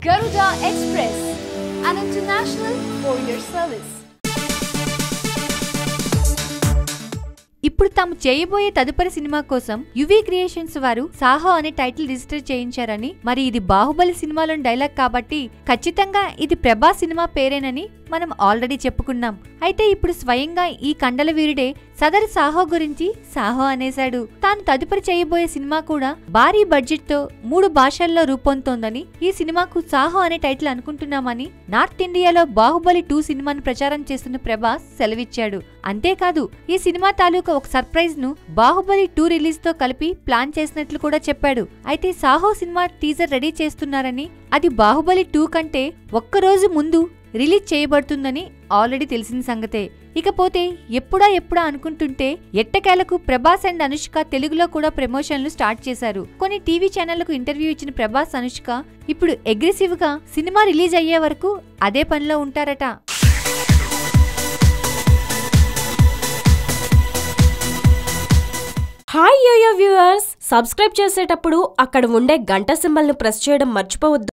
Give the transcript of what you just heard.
Garuda Express, an international courier service. ఇప్పుడు తాము చేయబోయే తదుపరి సినిమా కోసం యువి క్రియేషన్స్ వారు సాహో అనే టైటిల్ రిజిస్టర్ చేయించారని, మరి ఇది బాహుబలి సినిమాలోని డైలాగ్ కాబట్టి ఖచ్చితంగా ఇది ప్రభాస్ సినిమా పేరేనని మనం ఆల్రెడీ చెప్పుకున్నాం. అయితే ఇప్పుడు స్వయంగా ఈ కండల వీరుడే సదరు సాహో గురించి సాహో అనేశాడు. తాను తదుపరి చేయబోయే సినిమా కూడా భారీ బడ్జెట్ తో 3 భాషల్లో రూపొందుతోందని, ఈ సినిమాకు సాహో అనే టైటిల్ అనుకుంటున్నామని నార్త్ ఇండియాలో బాహుబలి 2 సినిమాను ప్రచారం చేస్తున్న ప్రభాస్ సెలవిచ్చాడు. అంతేకాదు ఈ సినిమా తాలూకా ఒక సర్ప్రైజ్ ను బాహుబలి 2 రిలీజ్ తో కలిపి ప్లాన్ చేసినట్లు కూడా చెప్పాడు. అయితే సాహో సినిమా టీజర్ రెడీ చేస్తున్నారని, అది బాహుబలి 2 కంటే ఒక్కరోజు ముందు రిలీజ్ చేయబడుతుందని ఆల్రెడీ తెలిసిన సంగతే. ఇకపోతే ఎప్పుడా అనుకుంటుంటే ఎట్టకేలకు ప్రభాస్ అండ్ అనుష్క తెలుగులో కూడా ప్రమోషన్లు స్టార్ట్ చేశారు. కొన్ని టీవీ ఛానళ్లకు ఇంటర్వ్యూ ఇచ్చిన ప్రభాస్, అనుష్క ఇప్పుడు అగ్రెసివ్ గా సినిమా రిలీజ్ అయ్యే వరకు అదే పనిలో ఉంటారట. హాయ్ యోయో వ్యూవర్స్, సబ్స్క్రైబ్ చేసేటప్పుడు అక్కడ ఉండే గంట సింబల్ ను ప్రెస్ చేయడం మర్చిపోవద్దు.